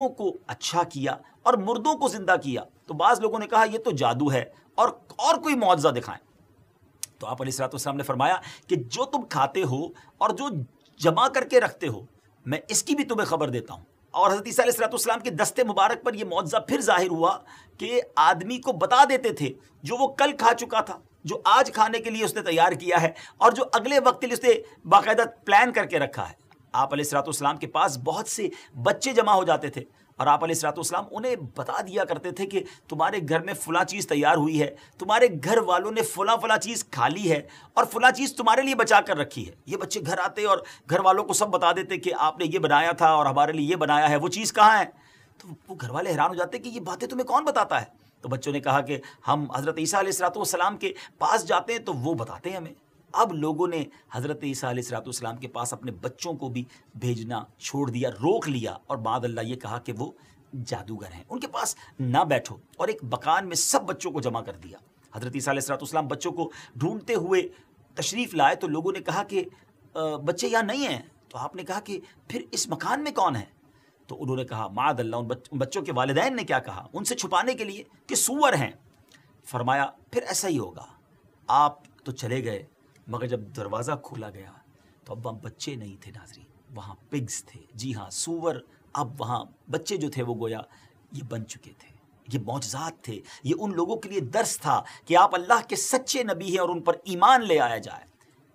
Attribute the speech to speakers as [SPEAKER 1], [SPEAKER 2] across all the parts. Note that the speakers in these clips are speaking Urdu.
[SPEAKER 1] کو اچھا کیا اور مردوں کو زندہ کیا. تو بعض لوگوں نے کہا یہ تو جادو ہے اور کوئی معجزہ دکھائیں. تو آپ علیہ السلام نے فرمایا کہ جو تم کھاتے ہو اور جو جمع کر کے رکھتے ہو میں اس کی بھی تمہیں خبر دیتا ہوں. اور حضرت عیسیٰ علیہ السلام کے دستے مبارک پر یہ معجزہ پھر ظاہر ہوا کہ آدمی کو بتا دیتے تھے جو وہ کل کھا چکا تھا، جو آج کھانے کے لیے اس نے تیار کیا ہے اور جو اگلے وقت کے لیے اس نے باقاعدہ پلان کر کے رکھا ہے. آپ علیہ السلام کے پاس بہت سے بچے جمع ہو جاتے تھے اور آپ علیہ السلام انہیں بتا دیا کرتے تھے کہ تمہارے گھر میں فلاں چیز تیار ہوئی ہے، تمہارے گھر والوں نے فلاں چیز کھا لی ہے اور فلاں چیز تمہارے لیے بچا کر رکھی ہے. یہ بچے گھر آتے اور گھر والوں کو سب بتا دیتے کہ آپ نے یہ بنایا تھا اور ہمارے لیے یہ بنایا ہے، وہ چیز کہاں ہے؟ تو وہ گھر والے حیران ہو جاتے کہ یہ باتیں تمہیں کون بتاتا ہے؟ تو بچوں نے کہا کہ ہم حضرت عیسیٰ علیہ السلام کے پاس جاتے ہیں تو وہ بتاتے ہیں ہمیں. اب لوگوں نے حضرت عیسیٰ علیہ السلام کے پاس اپنے بچوں کو بھی بھیجنا چھوڑ دیا، روک لیا اور بعد اللہ یہ کہا کہ وہ جادوگر ہیں، ان کے پاس نہ بیٹھو، اور ایک مکان میں سب بچوں کو جمع کر دیا. حضرت عیسیٰ علیہ السلام بچوں کو ڈھونڈتے ہوئے تشریف لائے تو لوگوں نے کہا کہ بچے یہاں نہیں ہیں. تو آپ نے کہا کہ پھر اس مکان میں کون ہے؟ تو انہوں نے کہا معاذ اللہ، ان بچوں کے والدین نے کیا کہا ان سے چھپانے کے لیے کہ سور ہیں. فرمایا پھر ایسا ہی ہوگا. آپ تو چلے گئے مگر جب دروازہ کھولا گیا تو اب وہاں بچے نہیں تھے ناظرین، وہاں پگز تھے. جی ہاں، سور. اب وہاں بچے جو تھے وہ گویا یہ بن چکے تھے. یہ معجزات تھے، یہ ان لوگوں کے لیے درس تھا کہ آپ اللہ کے سچے نبی ہیں اور ان پر ایمان لے آیا جائے.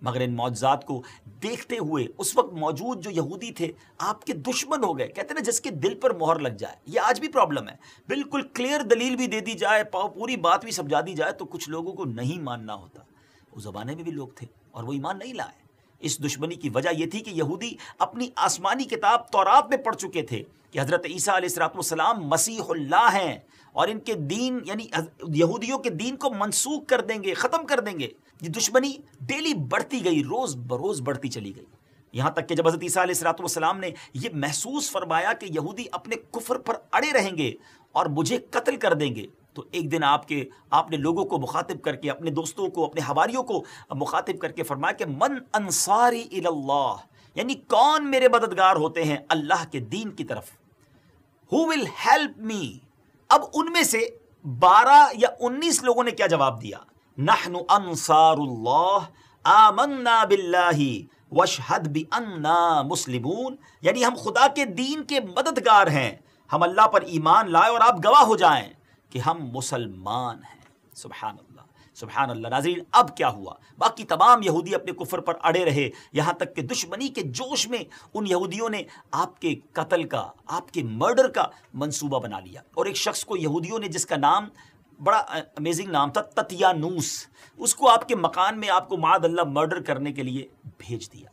[SPEAKER 1] مگر ان معجزات کو دیکھتے ہوئے اس وقت موجود جو یہودی تھے آپ کے دشمن ہو گئے. کہتے ہیں نا جس کے دل پر مہر لگ جائے. یہ آج بھی پرابلم ہے. بالکل کلیئر دلیل بھی دے دی جائے، پوری بات بھی سمجھا دی جائے تو کچھ لوگوں کو نہیں ماننا ہوتا. اس زمانے میں بھی لوگ تھے اور وہ ایمان نہیں لائے. اس دشمنی کی وجہ یہ تھی کہ یہودی اپنی آسمانی کتاب تورات میں پڑھ چکے تھے کہ حضرت عیسیٰ علیہ السلام مسیح اللہ ہیں اور ان کے دین یعنی یہودیوں کے دین کو منسوخ کر دیں گے، ختم کر دیں گے. یہ دشمنی ڈیلی بڑھتی گئی، روز بروز بڑھتی چلی گئی، یہاں تک کہ جب حضرت عیسیٰ علیہ السلام نے یہ محسوس فرمایا کہ یہودی اپنے کفر پر اڑے رہیں گے اور مجھے قتل کر دیں گے، تو ایک دن آپ نے لوگوں کو مخاطب کر کے، اپنے دوستوں کو، اپنے حواریوں کو مخاطب کر کے فرمایا کہ من انصاری الی اللہ، یعنی کون میرے مددگار ہوتے ہیں اللہ کے دین کی طرف. ہو ول ہیلپ می. اب ان میں سے 12 یا 19 لوگوں نے کیا جواب دیا؟ نحن انصار اللہ آمنا باللہ واشہد بأننا مسلمون، یعنی ہم خدا کے دین کے مددگار ہیں، ہم اللہ پر ایمان لائے اور آپ گواہ ہو جائیں کہ ہم مسلمان ہیں. سبحان اللہ، سبحان اللہ. ناظرین اب کیا ہوا؟ باقی تمام یہودی اپنے کفر پر اڑے رہے، یہاں تک کہ دشمنی کے جوش میں ان یہودیوں نے آپ کے قتل کا، آپ کے مرڈر کا منصوبہ بنا لیا. اور ایک شخص کو یہودیوں نے، جس کا نام بڑا امیزنگ نام تھا، تتیانوس، اس کو آپ کے مکان میں آپ کو معاذ اللہ مرڈر کرنے کے لیے بھیج دیا.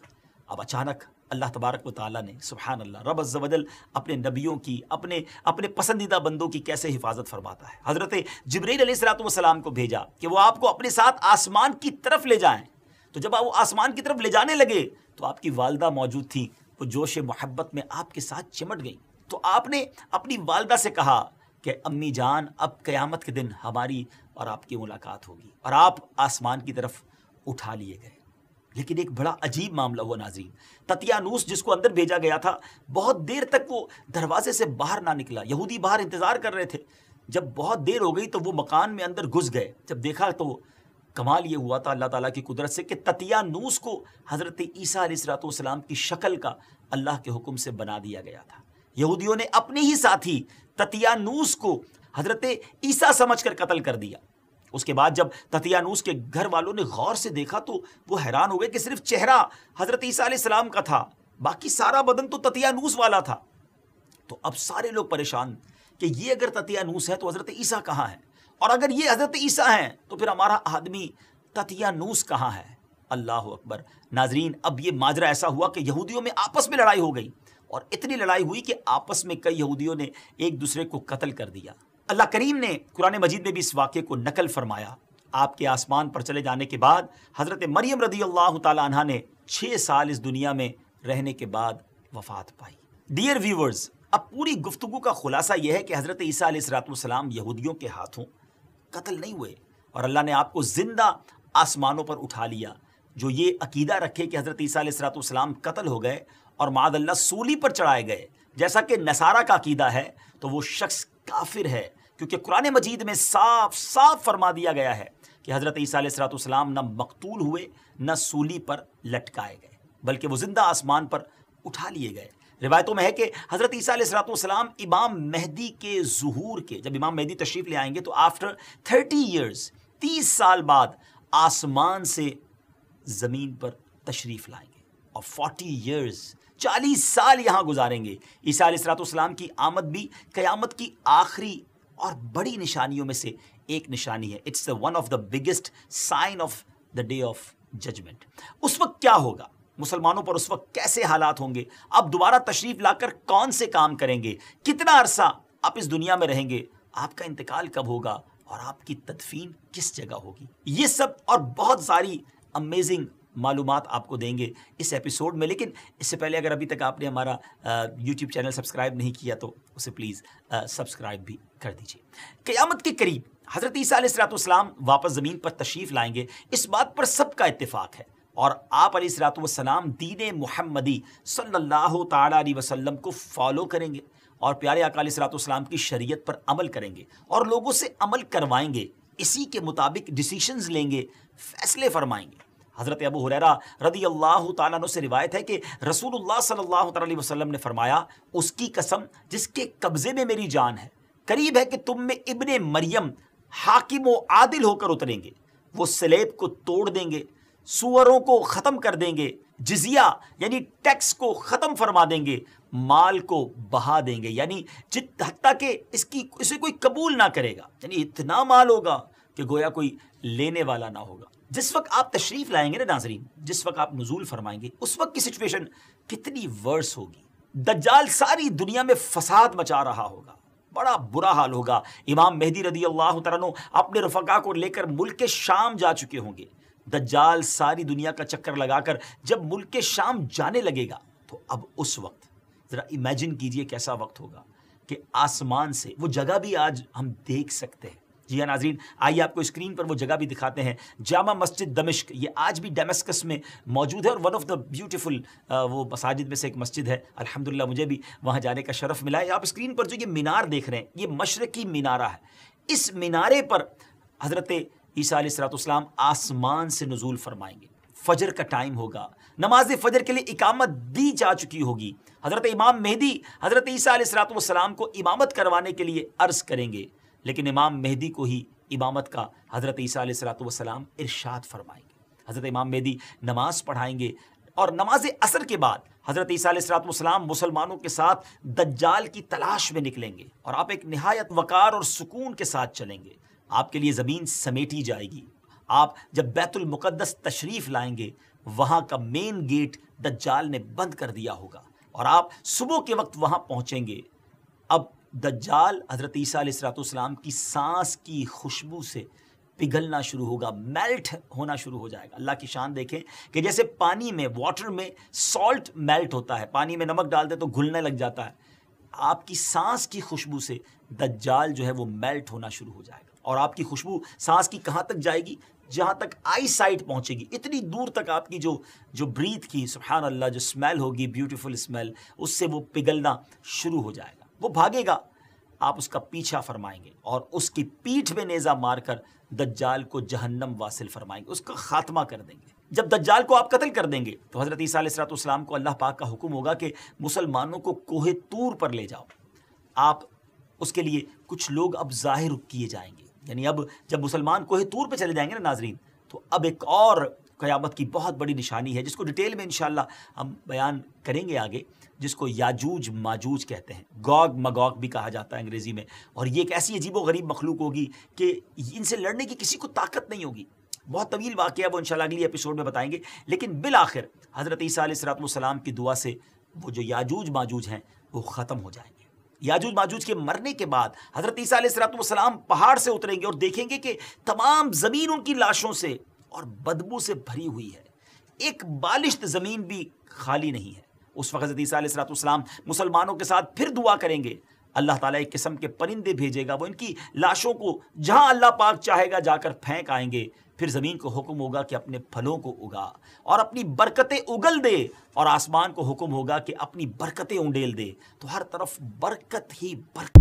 [SPEAKER 1] اب اچانک اللہ تبارک و تعالیٰ نے، سبحان اللہ، رب عز و جل اپنے نبیوں کی، اپنے پسندیدہ بندوں کی کیسے حفاظت فرماتا ہے. حضرت جبرائیل علیہ السلام کو بھیجا کہ وہ آپ کو اپنے ساتھ آسمان کی طرف لے جائیں. تو جب وہ آسمان کی طرف لے جانے لگے تو آپ کی والدہ موجود تھی، وہ جوش محبت میں آپ کے ساتھ چمٹ گئی. تو آپ نے اپنی والدہ سے کہا کہ امی جان، اب قیامت کے دن ہماری اور آپ کی ملاقات ہوگی، اور آپ آسمان کی طرف اٹھا لیے گئے. لیکن ایک بڑا عجیب معاملہ ہوا ناظرین. تتیانوس جس کو اندر بھیجا گیا تھا بہت دیر تک وہ دروازے سے باہر نہ نکلا. یہودی باہر انتظار کر رہے تھے. جب بہت دیر ہو گئی تو وہ مکان میں اندر گھس گئے. جب دیکھا تو کمال یہ ہوا تھا اللہ تعالیٰ کی قدرت سے کہ تتیانوس کو حضرت عیسیٰ علیہ السلام کی شکل کا اللہ کے حکم سے بنا دیا گیا تھا. یہودیوں نے اپنے ہی ساتھی تتیانوس کو حضرت عیسیٰ سمجھ کر قتل کر دیا. اس کے بعد جب تتیانوس کے گھر والوں نے غور سے دیکھا تو وہ حیران ہو گئے کہ صرف چہرہ حضرت عیسیٰ علیہ السلام کا تھا، باقی سارا بدن تو تتیانوس والا تھا. تو اب سارے لوگ پریشان کہ یہ اگر تتیانوس ہے تو حضرت عیسیٰ کہاں ہے، اور اگر یہ حضرت عیسیٰ ہیں تو پھر ہمارا آدمی تتیانوس کہاں ہے. اللہ اکبر. ناظرین اب یہ ماجرا ایسا ہوا کہ یہودیوں میں آپس میں لڑائی ہو گئی، اور اتنی لڑائی ہوئی کہ آپس میں کئی یہودیوں نے ایک دوسرے کو قتل کر دیا. اللہ کریم نے قرآن مجید میں بھی اس واقعے کو نقل فرمایا. آپ کے آسمان پر چلے جانے کے بعد حضرت مریم رضی اللہ تعالی عنہا نے 6 سال اس دنیا میں رہنے کے بعد وفات پائی. ڈیئر ویورز، اب پوری گفتگو کا خلاصہ یہ ہے کہ حضرت عیسیٰ علیہ السلام یہودیوں کے ہاتھوں قتل نہیں ہوئے، اور اللہ نے آپ کو زندہ آسمانوں پر اٹھا لیا. جو یہ عقیدہ رکھے کہ حضرت عیسیٰ علیہ السلام قتل ہو گئے اور معاذ اللہ سولی پر چڑھائے گئے، جیسا کہ نصارہ کا عقیدہ ہے تو وہ شخص کافر ہے، کیونکہ قرآن مجید میں صاف صاف فرما دیا گیا ہے کہ حضرت عیسیٰ علیہ السلام نہ مقتول ہوئے نہ سولی پر لٹکائے گئے، بلکہ وہ زندہ آسمان پر اٹھا لیے گئے۔ روایتوں میں ہے کہ حضرت عیسیٰ علیہ السلام امام مہدی کے ظہور کے، جب امام مہدی تشریف لے آئیں گے تو آفٹر 30 ایئرز، 30 سال بعد آسمان سے زمین پر تشریف لائیں گے، اور 40 ایئرز، 40 سال یہاں گزاریں گے۔ عیسیٰ علیہ السلام کی آمد بھی قیامت کی آخری اور بڑی نشانیوں میں سے ایک نشانی ہے۔ It's one of the biggest sign of the day of judgment. اس وقت کیا ہوگا؟ مسلمانوں پر اس وقت کیسے حالات ہوں گے؟ اب دوبارہ تشریف لا کر کون سے کام کریں گے؟ کتنا عرصہ آپ اس دنیا میں رہیں گے؟ آپ کا انتقال کب ہوگا؟ اور آپ کی تدفین کس جگہ ہوگی؟ یہ سب اور بہت ساری امیزنگ معلومات آپ کو دیں گے اس ایپیسوڈ میں۔ لیکن اس سے پہلے اگر ابھی تک آپ نے ہمارا یوٹیوب چینل سبسکرائب نہیں کیا تو اسے پلیز سبسکرائب بھی کر دیجیے۔ قیامت کے قریب حضرت عیسیٰ علیہ السلام واپس زمین پر تشریف لائیں گے، اس بات پر سب کا اتفاق ہے، اور آپ علیہ السلام دین محمدی صلی اللہ تعالیٰ علیہ وسلم کو فالو کریں گے، اور پیارے آقا علیہ السلام کی شریعت پر عمل کریں گے، اور لوگوں سے عمل کروائیں گے، اسی کے مطابق ڈیسیشنز لیں گے، فیصلے فرمائیں گے۔ حضرت ابو ہریرہ رضی اللہ تعالیٰ عنہ سے روایت ہے کہ رسول اللہ صلی اللہ تعالیٰ علیہ وسلم نے فرمایا، اس کی قسم جس کے قبضے میں میری جان ہے، قریب ہے کہ تم میں ابن مریم حاکم و عادل ہو کر اتریں گے، وہ سلیب کو توڑ دیں گے، سوروں کو ختم کر دیں گے، جزیہ یعنی ٹیکس کو ختم فرما دیں گے، مال کو بہا دیں گے، یعنی حتیٰ کہ اسے کوئی قبول نہ کرے گا، یعنی اتنا مال ہوگا کہ گویا کوئی لینے والا نہ ہوگا۔ جس وقت آپ تشریف لائیں گے نا ناظرین، جس وقت آپ نزول فرمائیں گے، اس وقت کی سچویشن کتنی ورس ہوگی۔ دجال ساری دنیا میں فساد مچا رہا ہوگا، بڑا برا حال ہوگا۔ امام مہدی رضی اللہ تعالیٰ عنہ اپنے رفقا کو لے کر ملک شام جا چکے ہوں گے۔ دجال ساری دنیا کا چکر لگا کر جب ملک شام جانے لگے گا تو اب اس وقت ذرا امیجن کیجئے کیسا وقت ہوگا کہ آسمان سے وہ جگہ بھی آج ہم دیکھ سکتے ہیں۔ جی ہاں ناظرین، آئیے آپ کو اسکرین پر وہ جگہ بھی دکھاتے ہیں۔ جامع مسجد دمشق، یہ آج بھی ڈیمسکس میں موجود ہے، اور ون آف دا بیوٹیفل وہ مساجد میں سے ایک مسجد ہے۔ الحمدللہ مجھے بھی وہاں جانے کا شرف ملا ہے۔ آپ اسکرین پر جو یہ مینار دیکھ رہے ہیں، یہ مشرقی مینارہ ہے۔ اس مینارے پر حضرت عیسیٰ علیہ السلام آسمان سے نزول فرمائیں گے۔ فجر کا ٹائم ہوگا، نماز فجر کے لیے اقامت دی جا چکی ہوگی۔ حضرت امام مہدی حضرت عیسیٰ علیہ السلام کو امامت کروانے کے لیے عرض کریں گے، لیکن امام مہدی کو ہی امامت کا حضرت عیسیٰ علیہ السلام ارشاد فرمائیں گے۔ حضرت امام مہدی نماز پڑھائیں گے، اور نماز عصر کے بعد حضرت عیسیٰ علیہ السلام مسلمانوں کے ساتھ دجال کی تلاش میں نکلیں گے، اور آپ ایک نہایت وقار اور سکون کے ساتھ چلیں گے۔ آپ کے لیے زمین سمیٹی جائے گی۔ آپ جب بیت المقدس تشریف لائیں گے، وہاں کا مین گیٹ دجال نے بند کر دیا ہوگا، اور آپ صبح کے وقت وہاں پہنچیں گے۔ اب دجال حضرت عیسیٰ علیہ السلام کی سانس کی خوشبو سے پگھلنا شروع ہوگا، میلٹ ہونا شروع ہو جائے گا۔ اللہ کی شان دیکھیں کہ جیسے پانی میں، واٹر میں سالٹ میلٹ ہوتا ہے، پانی میں نمک ڈالتے تو گھلنے لگ جاتا ہے، آپ کی سانس کی خوشبو سے دجال جو ہے وہ میلٹ ہونا شروع ہو جائے گا۔ اور آپ کی خوشبو سانس کی کہاں تک جائے گی؟ جہاں تک آئی سائٹ پہنچے گی، اتنی دور تک آپ کی جو بریتھ کی، سبحان اللہ، جو اسمیل ہوگی، بیوٹیفل اسمیل، اس سے وہ پگھلنا شروع ہو جائے گا۔ وہ بھاگے گا، آپ اس کا پیچھا فرمائیں گے، اور اس کی پیٹھ میں نیزہ مار کر دجال کو جہنم واصل فرمائیں گے، اس کا خاتمہ کر دیں گے۔ جب دجال کو آپ قتل کر دیں گے تو حضرت عیسیٰ علیہ السلام کو اللہ پاک کا حکم ہوگا کہ مسلمانوں کو کوہ طور پر لے جاؤ۔ آپ اس کے لیے کچھ لوگ اب ظاہر کیے جائیں گے، یعنی اب جب مسلمان کوہ طور پہ چلے جائیں گے نا ناظرین، تو اب ایک اور قیامت کی بہت بڑی نشانی ہے، جس کو ڈیٹیل میں انشاءاللہ ہم بیان کریں گے آگے، جس کو یاجوج ماجوج کہتے ہیں، گوگ مگوگ بھی کہا جاتا ہے انگریزی میں۔ اور یہ ایک ایسی عجیب و غریب مخلوق ہوگی کہ ان سے لڑنے کی کسی کو طاقت نہیں ہوگی۔ بہت طویل واقعہ ہے، وہ انشاءاللہ اگلی ایپیسوڈ میں بتائیں گے، لیکن بالآخر حضرت عیسیٰ علیہ السلام کی دعا سے وہ جو یاجوج ماجوج ہیں وہ ختم ہو جائیں گے۔ یاجوج ماجوج کے مرنے کے بعد حضرت عیسیٰ علیہ السلام پہاڑ سے اتریں گے، اور دیکھیں گے کہ تمام زمین ان کی لاشوں سے اور بدبو سے بھری ہوئی ہے، ایک بالشت زمین بھی خالی نہیں ہے۔ اس وقت حضرت عیسیٰ علیہ السلام مسلمانوں کے ساتھ پھر دعا کریں گے، اللہ تعالیٰ ایک قسم کے پرندے بھیجے گا، وہ ان کی لاشوں کو جہاں اللہ پاک چاہے گا جا کر پھینک آئیں گے، پھر زمین کو حکم ہوگا کہ اپنے پھلوں کو اگا اور اپنی برکتیں اگل دے، اور آسمان کو حکم ہوگا کہ اپنی برکتیں انڈیل دے۔ تو ہر طرف برکت ہی برکت۔